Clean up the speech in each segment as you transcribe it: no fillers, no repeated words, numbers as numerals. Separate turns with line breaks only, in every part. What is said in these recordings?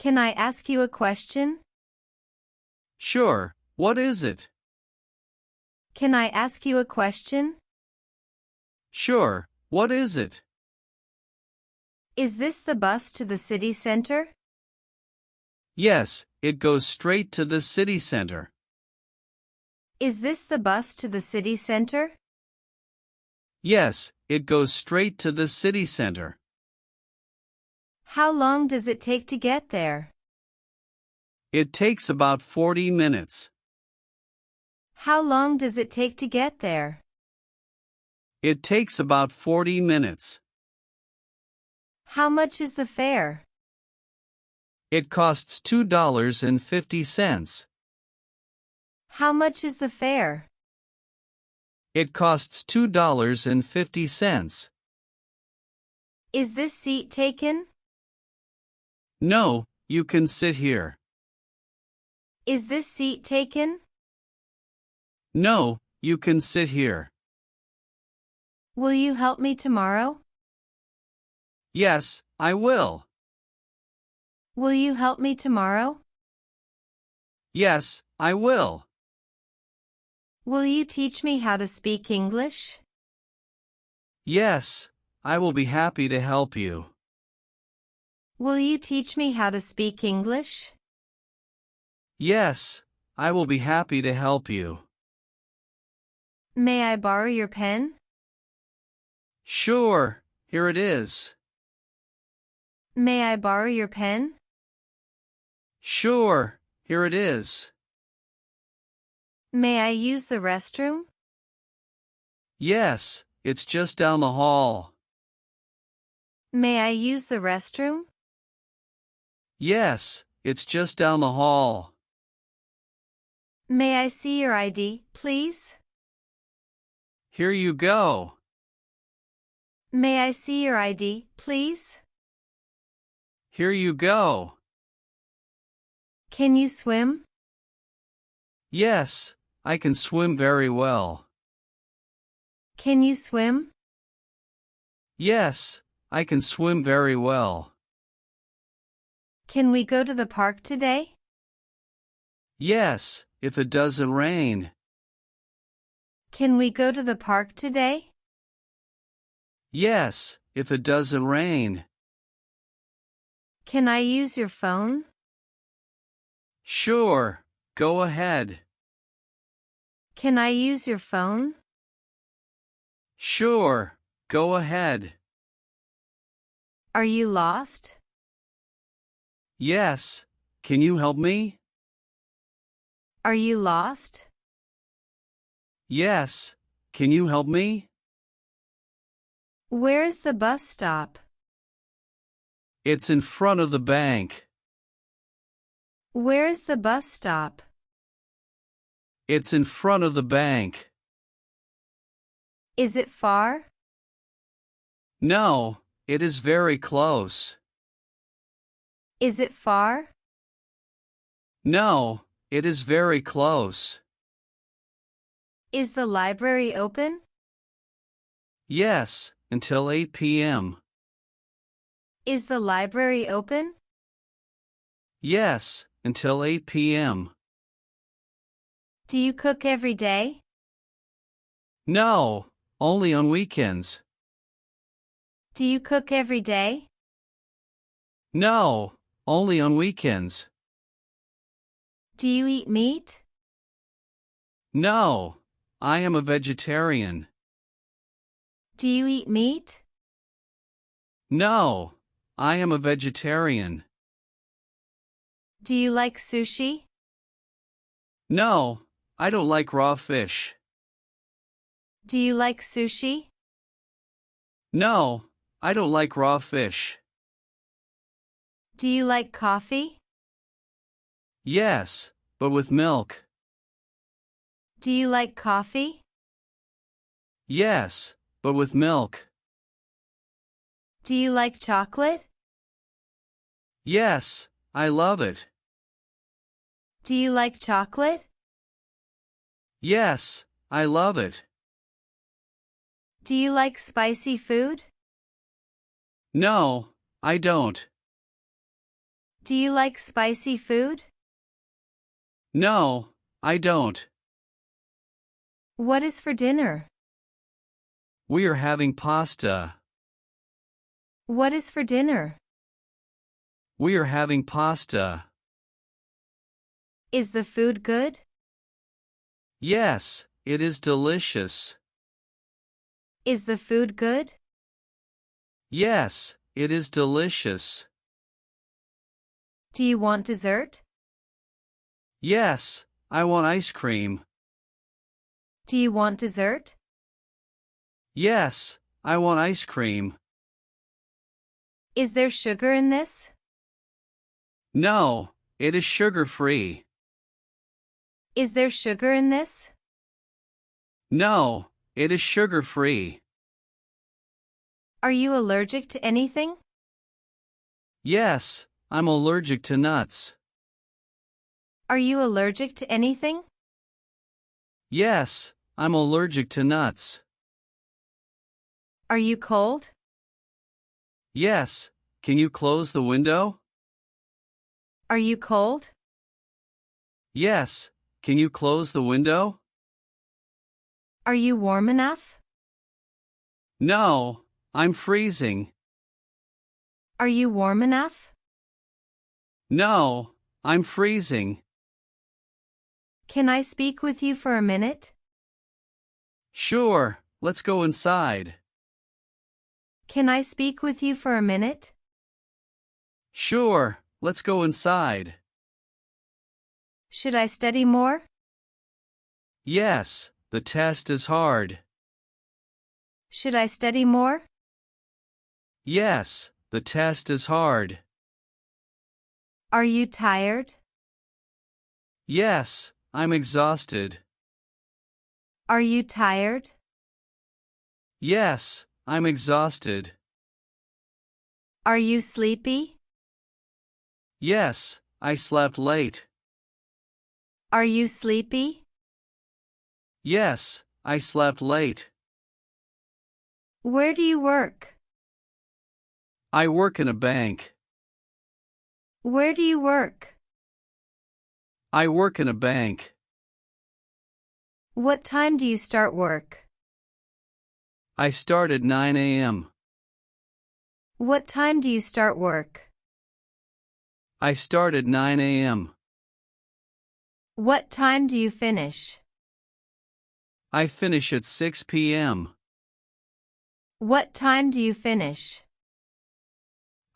Can I ask you a question?
Sure, what is it?
Can I ask you a question?
Sure, what is it?
Is this the bus to the city center?
Yes, it goes straight to the city center.
Is this the bus to the city center?
Yes, it goes straight to the city center.
How long does it take to get there?
It takes about 40 minutes.
How long does it take to get there?
It takes about 40 minutes.
How much is the fare?
It costs $2.50.
How much is the fare?
It costs $2.50.
Is this seat taken?
No, you can sit here.
Is this seat taken?
No, you can sit here.
Will you help me tomorrow?
Yes, I will.
Will you help me tomorrow?
Yes, I will.
Will you teach me how to speak English?
Yes, I will be happy to help you.
Will you teach me how to speak English?
Yes, I will be happy to help you.
May I borrow your pen?
Sure, here it is.
May I borrow your pen?
Sure, here it is.
May I use the restroom?
Yes, it's just down the hall.
May I use the restroom?
Yes, it's just down the hall.
May I see your ID, please?
Here you go.
May I see your ID, please?
Here you go.
Can you swim?
Yes, I can swim very well.
Can you swim?
Yes, I can swim very well.
Can we go to the park today?
Yes, if it doesn't rain.
Can we go to the park today?
Yes, if it doesn't rain.
Can I use your phone?
Sure, go ahead.
Can I use your phone?
Sure, go ahead.
Are you lost?
Yes, can you help me?
Are you lost?
Yes, can you help me?
Where is the bus stop?
It's in front of the bank.
Where is the bus stop?
It's in front of the bank.
Is it far?
No, it is very close.
Is it far?
No, it is very close.
Is the library open?
Yes, until 8 p.m.
Is the library open?
Yes, until 8 p.m.
Do you cook every day?
No, only on weekends.
Do you cook every day?
No, only on weekends.
Do you eat meat?
No, I am a vegetarian.
Do you eat meat?
No, I am a vegetarian.
Do you like sushi?
No, I don't like raw fish.
Do you like sushi?
No, I don't like raw fish.
Do you like coffee?
Yes, but with milk.
Do you like coffee?
Yes, but with milk.
Do you like chocolate?
Yes, I love it.
Do you like chocolate?
Yes, I love it.
Do you like spicy food?
No, I don't.
Do you like spicy food?
No, I don't.
What is for dinner?
We are having pasta.
What is for dinner?
We are having pasta.
Is the food good?
Yes, it is delicious.
Is the food good?
Yes, it is delicious.
Do you want dessert?
Yes, I want ice cream.
Do you want dessert?
Yes, I want ice cream.
Is there sugar in this?
No, it is sugar-free.
Is there sugar in this?
No, it is sugar-free.
Are you allergic to anything?
Yes, I'm allergic to nuts.
Are you allergic to anything?
Yes, I'm allergic to nuts.
Are you cold?
Yes, can you close the window?
Are you cold?
Yes, can you close the window?
Are you warm enough?
No, I'm freezing.
Are you warm enough?
No, I'm freezing.
Can I speak with you for a minute?
Sure, let's go inside.
Can I speak with you for a minute?
Sure, let's go inside.
Should I study more?
Yes, the test is hard.
Should I study more?
Yes, the test is hard.
Are you tired?
Yes, I'm exhausted.
Are you tired?
Yes, I'm exhausted.
Are you sleepy?
Yes, I slept late.
Are you sleepy?
Yes, I slept late.
Where do you work?
I work in a bank.
Where do you work?
I work in a bank.
What time do you start work?
I start at 9 a.m.
What time do you start work?
I start at 9 a.m.
What time do you finish?
I finish at 6 p.m.
What time do you finish?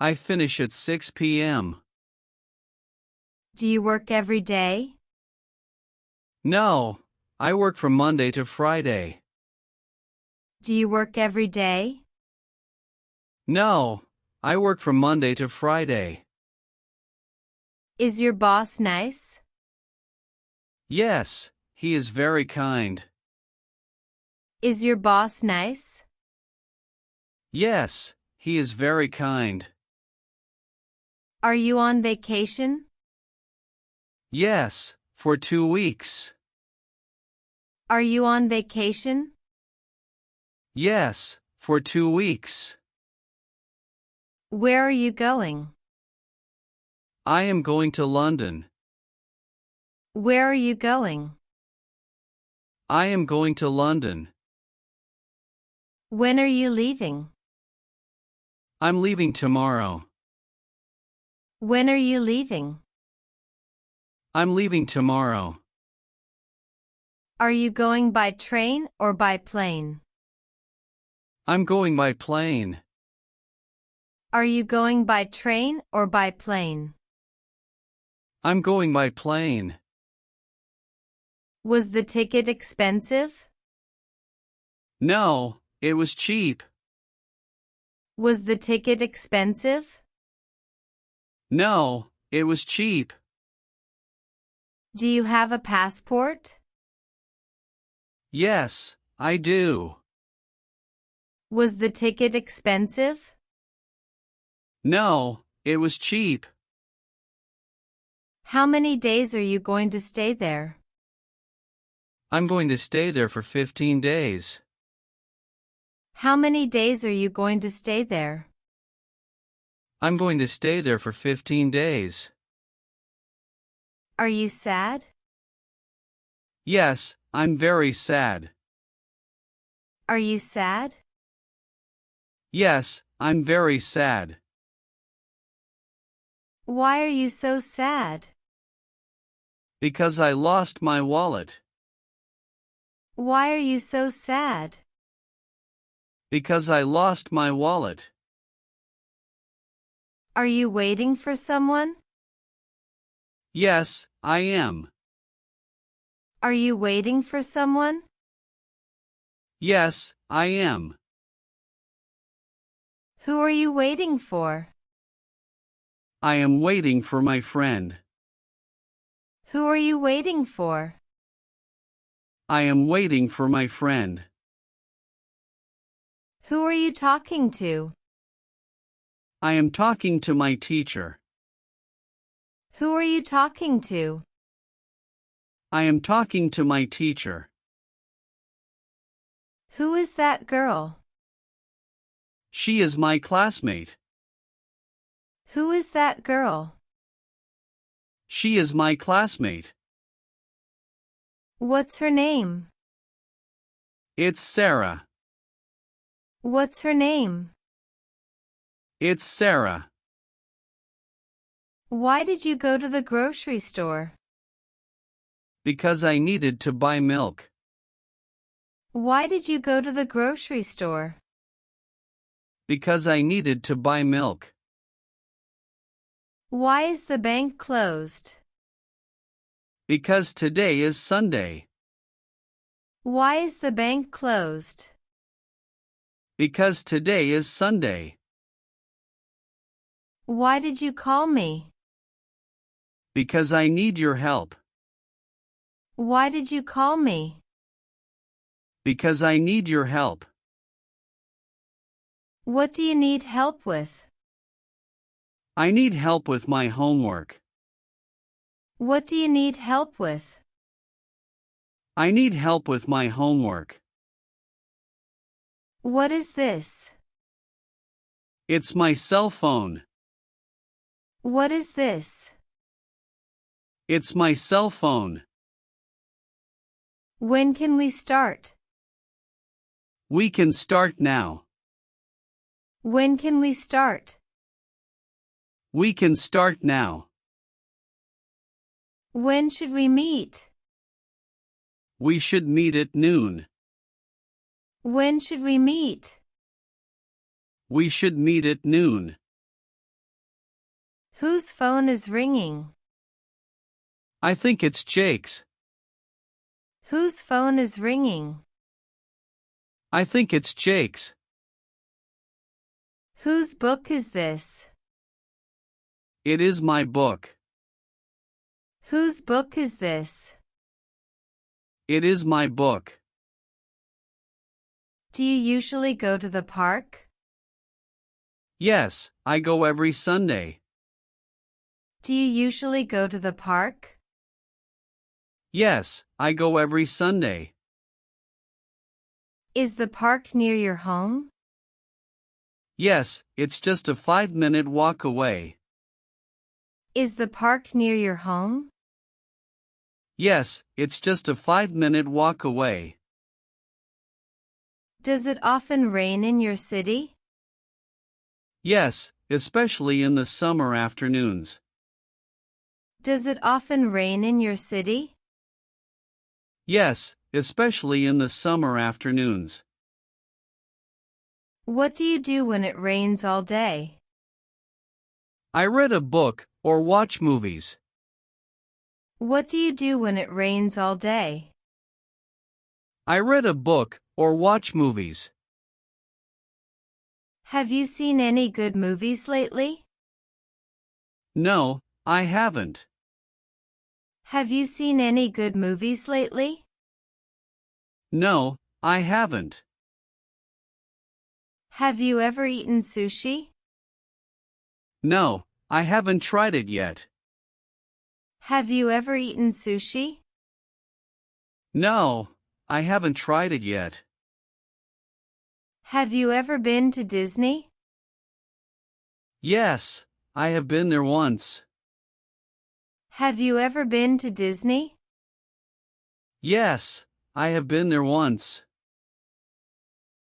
I finish at 6 p.m.
Do you work every day?
No, I work from Monday to Friday.
Do you work every day?
No, I work from Monday to Friday.
Is your boss nice?
Yes, he is very kind.
Is your boss nice?
Yes, he is very kind.
Are you on vacation?
Yes, for 2 weeks.
Are you on vacation?
Yes, for 2 weeks.
Where are you going?
I am going to London.
Where are you going?
I am going to London.
When are you leaving?
I'm leaving tomorrow.
When are you leaving?
I'm leaving tomorrow.
Are you going by train or by plane?
I'm going by plane.
Are you going by train or by plane?
I'm going by plane.
Was the ticket expensive?
No, it was cheap.
Was the ticket expensive?
No, it was cheap.
Do you have a passport?
Yes, I do.
Was the ticket expensive?
No, it was cheap.
How many days are you going to stay there?
I'm going to stay there for 15 days.
How many days are you going to stay there?
I'm going to stay there for 15 days.
Are you sad?
Yes, I'm very sad.
Are you sad?
Yes, I'm very sad.
Why are you so sad?
Because I lost my wallet.
Why are you so sad?
Because I lost my wallet.
Are you waiting for someone?
Yes, I am.
Are you waiting for someone?
Yes, I am.
Who are you waiting for?
I am waiting for my friend.
Who are you waiting for?
I am waiting for my friend.
Who are you talking to?
I am talking to my teacher.
Who are you talking to?
I am talking to my teacher.
Who is that girl?
She is my classmate.
Who is that girl?
She is my classmate.
What's her name?
It's Sarah.
What's her name?
It's Sarah.
Why did you go to the grocery store?
Because I needed to buy milk.
Why did you go to the grocery store?
Because I needed to buy milk.
Why is the bank closed?
Because today is Sunday.
Why is the bank closed?
Because today is Sunday.
Why did you call me?
Because I need your help.
Why did you call me?
Because I need your help.
What do you need help with?
I need help with my homework.
What do you need help with?
I need help with my homework.
What is this?
It's my cell phone.
What is this?
It's my cell phone.
When can we start?
We can start now.
When can we start?
We can start now.
When should we meet?
We should meet at noon.
When should we meet?
We should meet at noon.
Whose phone is ringing?
I think it's Jake's.
Whose phone is ringing?
I think it's Jake's.
Whose book is this?
It is my book.
Whose book is this?
It is my book.
Do you usually go to the park?
Yes, I go every Sunday.
Do you usually go to the park?
Yes, I go every Sunday.
Is the park near your home?
Yes, it's just a 5-minute walk away.
Is the park near your home?
Yes, it's just a 5-minute walk away.
Does it often rain in your city?
Yes, especially in the summer afternoons.
Does it often rain in your city?
Yes, especially in the summer afternoons.
What do you do when it rains all day?
I read a book or watch movies.
What do you do when it rains all day?
I read a book or watch movies.
Have you seen any good movies lately?
No, I haven't.
Have you seen any good movies lately?
No, I haven't.
Have you ever eaten sushi?
No, I haven't tried it yet.
Have you ever eaten sushi?
No, I haven't tried it yet.
Have you ever been to Disney?
Yes, I have been there once.
Have you ever been to Disney?
Yes, I have been there once.